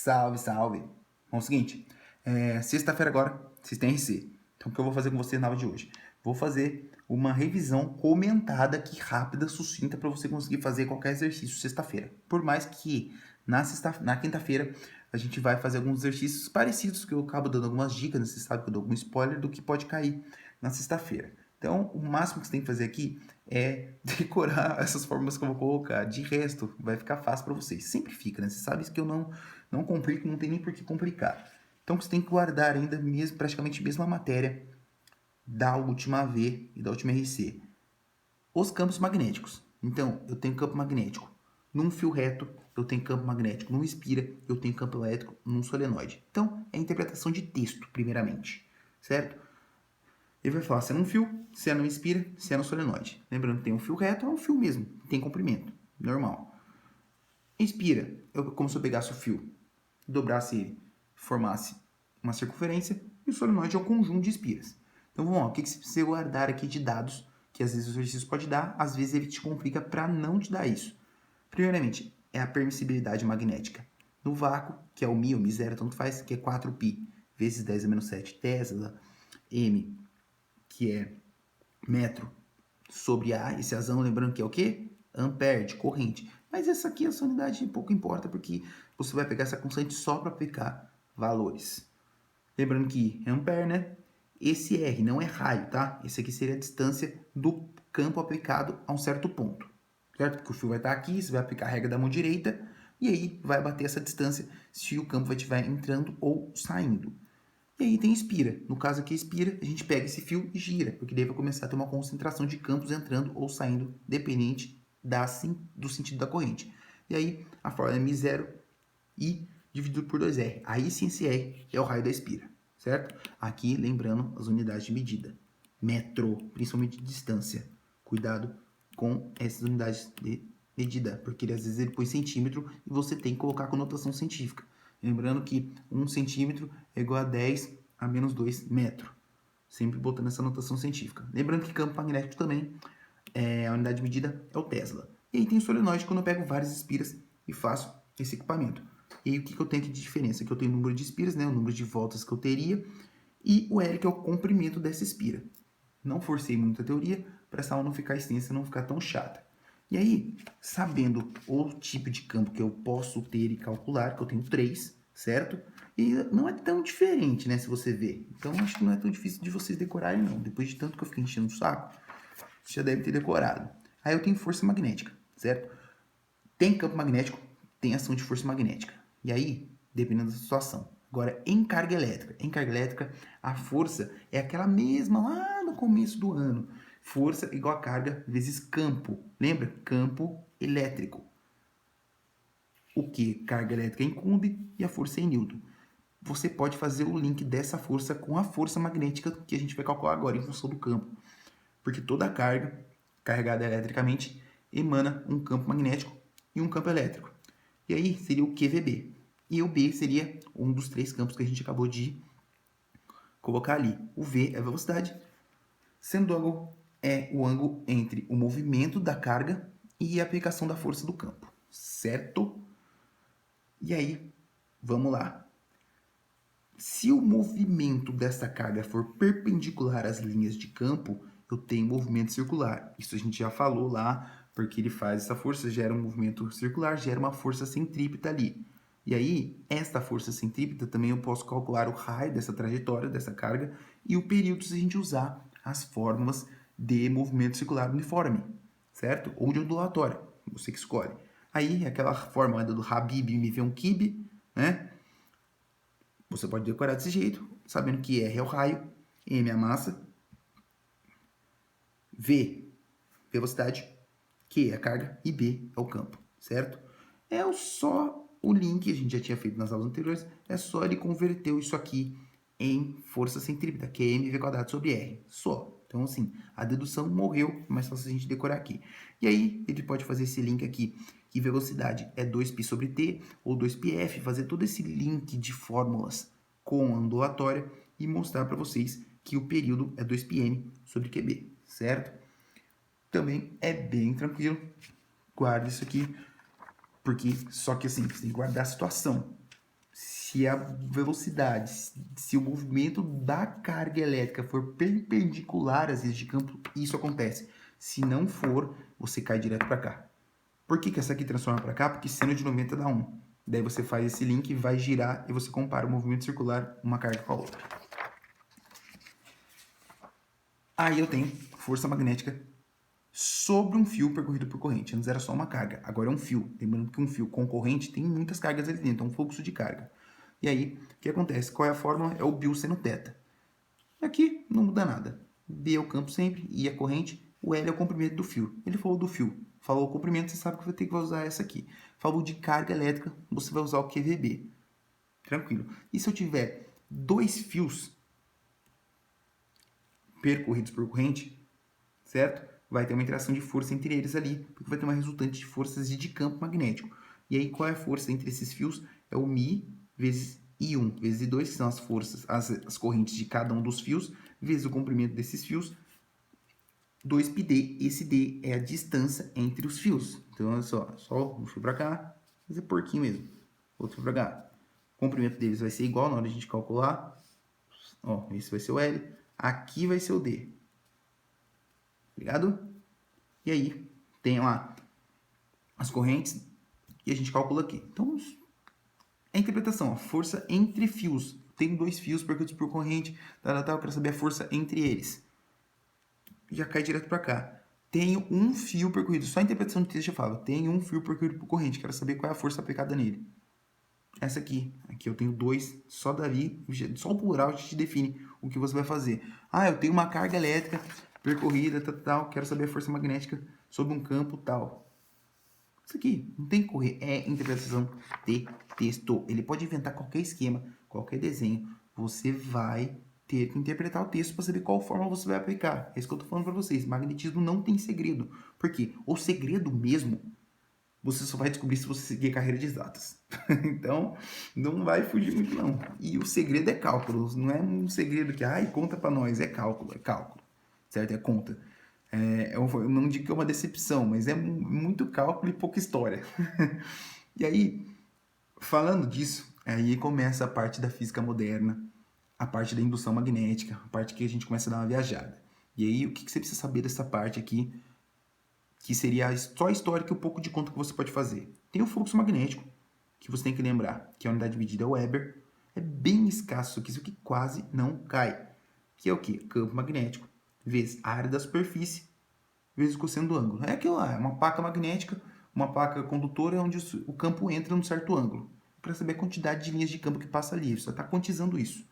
Salve, salve! Bom, é o seguinte, sexta-feira agora, vocês têm RC. Então, o que eu vou fazer com vocês na aula de hoje? Vou fazer uma revisão comentada aqui, rápida, sucinta, para você conseguir fazer qualquer exercício sexta-feira. Por mais que na quinta-feira a gente vai fazer alguns exercícios parecidos, que eu acabo dando algumas dicas, né? Você sabe que eu dou algum spoiler do que pode cair na sexta-feira. Então, o máximo que você tem que fazer aqui é decorar essas fórmulas que eu vou colocar. De resto, vai ficar fácil para vocês. Sempre fica, né? Você sabe que eu não complico, não tem nem por que complicar. Então, você tem que guardar ainda mesmo, praticamente a mesma matéria da última V e da última RC. Os campos magnéticos. Então, eu tenho campo magnético num fio reto, eu tenho campo magnético num espira, eu tenho campo elétrico num solenoide. Então, é interpretação de texto, primeiramente, certo? Ele vai falar se é num fio, se é num espira, se é no solenoide. Lembrando que tem um fio reto, é um fio mesmo, tem comprimento, normal. Espira, como se eu pegasse o fio, dobrasse ele, formasse uma circunferência, e o solenoide é o conjunto de espiras. Então vamos lá, o que você precisa guardar aqui de dados, que às vezes o exercício pode dar, às vezes ele te complica para não te dar isso. Primeiramente, é a permissibilidade magnética. No vácuo, que é o μ ou μ0, tanto faz, que é 4π vezes 10 a menos 7 Tesla, m, que é metro, sobre A, esse azão, lembrando que é o quê? Ampere, de corrente. Mas essa aqui, essa unidade pouco importa, porque você vai pegar essa constante só para aplicar valores. Lembrando que é ampere, né? Esse R não é raio, tá? Esse aqui seria a distância do campo aplicado a um certo ponto, certo? Porque o fio vai estar aqui, você vai aplicar a regra da mão direita, e aí vai bater essa distância se o campo estiver entrando ou saindo. E aí tem espira. No caso aqui, espira, a gente pega esse fio e gira, porque daí vai começar a ter uma concentração de campos entrando ou saindo, dependente do sentido da corrente. E aí a fórmula é μ0 e dividido por 2R. Aí sim esse R é o raio da espira, certo? Aqui, lembrando as unidades de medida. Metro, principalmente de distância. Cuidado com essas unidades de medida, porque às vezes ele põe centímetro e você tem que colocar a conotação científica. Lembrando que 1 centímetro é igual a 10 a menos 2 metros. Sempre botando essa notação científica. Lembrando que campo magnético também, a unidade de medida é o Tesla. E aí tem o solenoide, quando eu pego várias espiras e faço esse equipamento. E aí o que eu tenho aqui de diferença? Que eu tenho o número de espiras, né, o número de voltas que eu teria, e o L, que é o comprimento dessa espira. Não forcei muito a teoria, para essa aula não ficar extensa, não ficar tão chata. E aí, sabendo o tipo de campo que eu posso ter e calcular, que eu tenho 3, certo? E não é tão diferente, né, se você ver. Então, acho que não é tão difícil de vocês decorarem, não. Depois de tanto que eu fiquei enchendo o saco, você já deve ter decorado. Aí eu tenho força magnética, certo? Tem campo magnético, tem ação de força magnética. E aí, dependendo da situação. Agora, em carga elétrica, a força é aquela mesma lá no começo do ano. Força igual a carga vezes campo. Lembra? Campo elétrico. O que? Carga elétrica em Coulomb e a força em Newton. Você pode fazer o link dessa força com a força magnética que a gente vai calcular agora em função do campo. Porque toda carga carregada eletricamente emana um campo magnético e um campo elétrico. E aí seria o QVB. E o B seria um dos 3 campos que a gente acabou de colocar ali. O V é a velocidade, sendo o ângulo o ângulo entre o movimento da carga e a aplicação da força do campo, certo? E aí, vamos lá. Se o movimento dessa carga for perpendicular às linhas de campo, eu tenho movimento circular. Isso a gente já falou lá, porque ele faz essa força, gera um movimento circular, gera uma força centrípeta ali. E aí, esta força centrípeta também eu posso calcular o raio dessa trajetória, dessa carga, e o período se a gente usar as fórmulas de movimento circular uniforme, certo? Ou de ondulatório, você que escolhe. Aí, aquela fórmula do Habib MV1 Kib, né? Você pode decorar desse jeito, sabendo que R é o raio, M é a massa, V, velocidade, Q é a carga e B é o campo, certo? É só o link, a gente já tinha feito nas aulas anteriores, é só ele converter isso aqui em força centrípeta, que é mv² sobre R, só. Então, assim, a dedução morreu, mas fácil a gente decorar aqui. E aí, ele pode fazer esse link aqui, que velocidade é 2π sobre t, ou 2πf, fazer todo esse link de fórmulas com a ondulatória e mostrar para vocês que o período é 2πn sobre QB, certo? Também é bem tranquilo, guarda isso aqui, porque só que assim, você tem que guardar a situação. se a velocidade, se o movimento da carga elétrica for perpendicular às vias de campo, isso acontece. Se não for, você cai direto para cá. Por que essa aqui transforma para cá? Porque seno de 90 dá 1. Daí você faz esse link, vai girar e você compara o movimento circular, uma carga com a outra. Aí eu tenho força magnética sobre um fio percorrido por corrente. Antes era só uma carga, agora é um fio. Lembrando que um fio com corrente tem muitas cargas ali dentro, é um fluxo de carga. E aí, o que acontece? Qual é a fórmula? É o B seno θ. Aqui não muda nada. B é o campo sempre, I é a corrente, o L é o comprimento do fio. Ele falou do fio, falou o comprimento, você sabe que vai ter que usar essa aqui. Falou de carga elétrica, você vai usar o QVB. Tranquilo. E se eu tiver dois fios percorridos por corrente, certo? Vai ter uma interação de força entre eles ali, porque vai ter uma resultante de forças de campo magnético. E aí, qual é a força entre esses fios? É o Mi vezes I1 vezes I2, que são as forças, as correntes de cada um dos fios, vezes o comprimento desses fios, 2πd. Esse D é a distância entre os fios. Então, olha só um fio para cá, fazer porquinho mesmo. Outro fio para cá. O comprimento deles vai ser igual na hora de a gente calcular. Ó, esse vai ser o L. Aqui vai ser o D. Ligado? E aí, tem lá as correntes e a gente calcula aqui. Então, a interpretação, a força entre fios. Tem dois fios percorridos por corrente, eu quero saber a força entre eles. Já cai direto para cá. Tenho um fio percorrido, só a interpretação de texto eu falo. Tenho um fio percorrido por corrente, quero saber qual é a força aplicada nele. Essa aqui eu tenho dois, só dali, só o plural te define o que você vai fazer. Ah, eu tenho uma carga elétrica percorrida, tal, quero saber a força magnética sobre um campo, tal. Isso aqui, não tem que correr, é interpretação de texto. Ele pode inventar qualquer esquema, qualquer desenho, você vai ter que interpretar o texto para saber qual forma você vai aplicar. É isso que eu tô falando para vocês. Magnetismo não tem segredo. Por quê? O segredo mesmo você só vai descobrir se você seguir a carreira de exatas. Então, não vai fugir muito não. E o segredo é cálculo, não é um segredo que, ai, conta para nós, é cálculo, certo? É conta. Eu não digo que é uma decepção, mas é muito cálculo e pouca história. E aí, falando disso, aí começa a parte da física moderna, a parte da indução magnética, a parte que a gente começa a dar uma viajada. E aí, o que você precisa saber dessa parte aqui, que seria só histórica e um pouco de conta que você pode fazer. Tem o fluxo magnético, que você tem que lembrar, que a unidade medida é Weber. É bem escasso isso aqui quase não cai. Que é o quê? Campo magnético vezes a área da superfície vezes o cosseno do ângulo. É aquilo lá, é uma placa magnética, uma placa condutora onde o campo entra num certo ângulo. Para saber a quantidade de linhas de campo que passa ali, você está quantizando isso.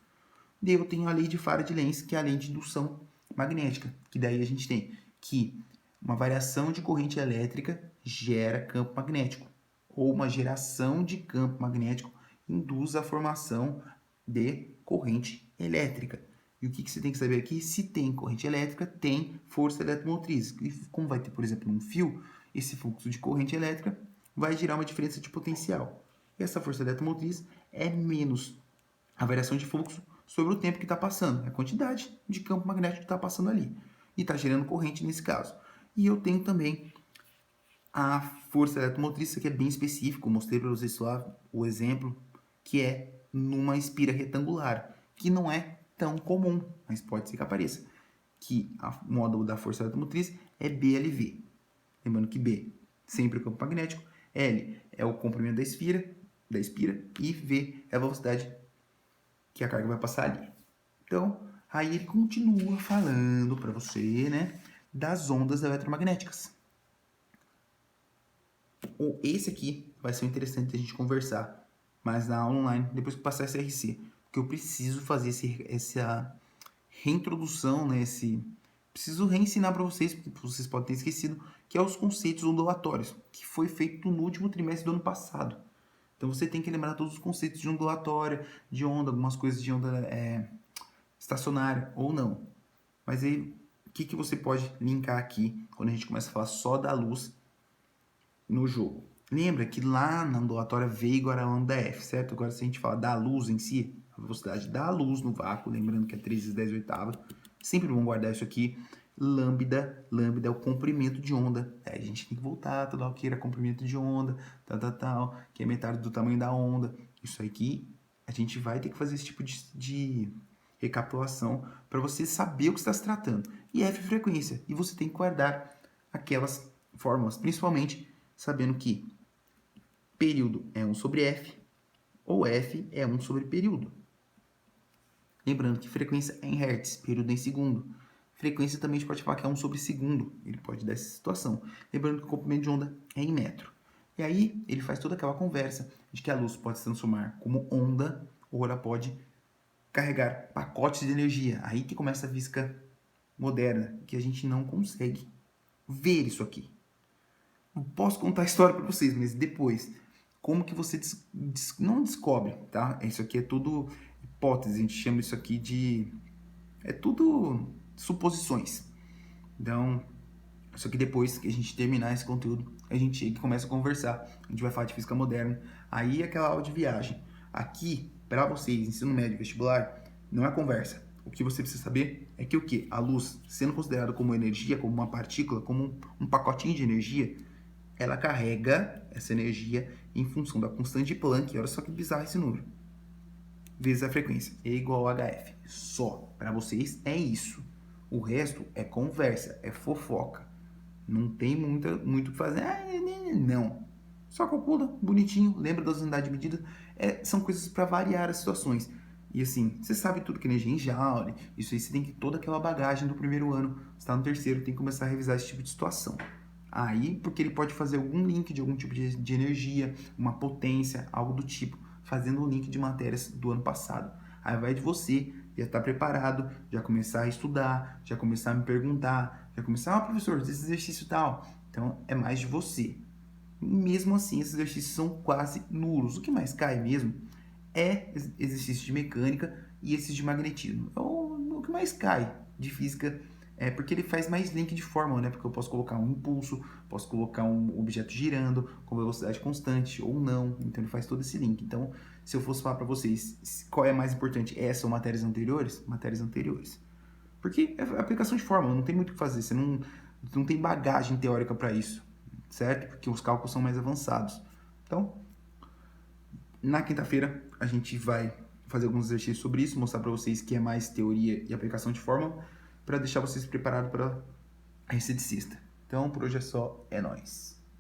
Daí eu tenho a lei de Faraday-Lenz, que é a lei de indução magnética, que daí a gente tem que uma variação de corrente elétrica gera campo magnético, ou uma geração de campo magnético induz a formação de corrente elétrica. E o que você tem que saber aqui? Se tem corrente elétrica, tem força eletromotriz. E como vai ter, por exemplo, um fio, esse fluxo de corrente elétrica vai gerar uma diferença de potencial. E essa força eletromotriz é menos a variação de fluxo sobre o tempo que está passando, a quantidade de campo magnético que está passando ali. E está gerando corrente nesse caso. E eu tenho também a força eletromotriz, isso aqui é bem específico, mostrei para vocês lá o exemplo, que é numa espira retangular, que não é tão comum, mas pode ser que apareça. Que o módulo da força eletromotriz é BLV. Lembrando que B, sempre o campo magnético, L é o comprimento da espira e V é a velocidade que a carga vai passar ali. Então, aí ele continua falando para você, né, das ondas eletromagnéticas. Esse aqui vai ser interessante a gente conversar, mas na aula online, depois que passar esse RC, porque eu preciso fazer essa reintrodução, né, preciso reensinar para vocês, porque vocês podem ter esquecido, que é os conceitos ondulatórios, que foi feito no último trimestre do ano passado. Então você tem que lembrar todos os conceitos de ondulatória, de onda, algumas coisas de onda estacionária ou não. Mas aí, o que você pode linkar aqui quando a gente começa a falar só da luz no jogo? Lembra que lá na ondulatória V igual a lambda F, certo? Agora se a gente fala da luz em si, a velocidade da luz no vácuo, lembrando que é 3 vezes 10 oitavos, sempre vamos guardar isso aqui. Lambda é o comprimento de onda. A gente tem que voltar, que era comprimento de onda, tal, que é metade do tamanho da onda. Isso aqui a gente vai ter que fazer esse tipo de recapitulação para você saber o que está se tratando. E F é frequência. E você tem que guardar aquelas fórmulas, principalmente sabendo que período é 1 sobre F, ou F é 1 sobre período. Lembrando que frequência é em hertz, período é em segundo. Frequência também a gente pode falar que é 1 sobre segundo. Ele pode dar essa situação. Lembrando que o comprimento de onda é em metro. E aí ele faz toda aquela conversa de que a luz pode se transformar como onda ou ela pode carregar pacotes de energia. Aí que começa a física moderna, que a gente não consegue ver isso aqui. Eu posso contar a história para vocês, mas depois, como que você não descobre, tá? Isso aqui é tudo hipótese, a gente chama isso aqui de... é tudo suposições. Então, isso aqui depois que a gente terminar esse conteúdo, a gente chega e começa a conversar. A gente vai falar de física moderna. Aí é aquela aula de viagem. Aqui, para vocês, ensino médio, vestibular, não é conversa. O que você precisa saber é que o quê? A luz, sendo considerada como energia, como uma partícula, como um pacotinho de energia, ela carrega essa energia em função da constante de Planck. Olha só que bizarro esse número. Vezes a frequência. E igual a HF. Só. Para vocês é isso. O resto é conversa, é fofoca. Não tem muito o que fazer. Não. Só calcula, bonitinho, lembra das unidades de medida. São coisas para variar as situações. E assim, você sabe tudo que é energia em Joule. Isso aí você tem que toda aquela bagagem do primeiro ano. Você está no terceiro, tem que começar a revisar esse tipo de situação. Aí, porque ele pode fazer algum link de algum tipo de energia, uma potência, algo do tipo, fazendo o link de matérias do ano passado. Aí vai de você já estar preparado, já começar a estudar, já começar a me perguntar, já começar, professor, esse exercício tal. Então, é mais de você. Mesmo assim, esses exercícios são quase nulos. O que mais cai mesmo é exercício de mecânica e esses de magnetismo. O que mais cai de física é porque ele faz mais link de fórmula, né? Porque eu posso colocar um impulso, posso colocar um objeto girando com velocidade constante ou não. Então, ele faz todo esse link. Então, se eu fosse falar para vocês qual é mais importante, essa ou matérias anteriores? Matérias anteriores. Porque é aplicação de fórmula, não tem muito o que fazer. Você não tem bagagem teórica para isso, certo? Porque os cálculos são mais avançados. Então, na quinta-feira, a gente vai fazer alguns exercícios sobre isso, mostrar para vocês que é mais teoria e aplicação de fórmula, para deixar vocês preparados para a receticista. Então, por hoje é só, é nóis.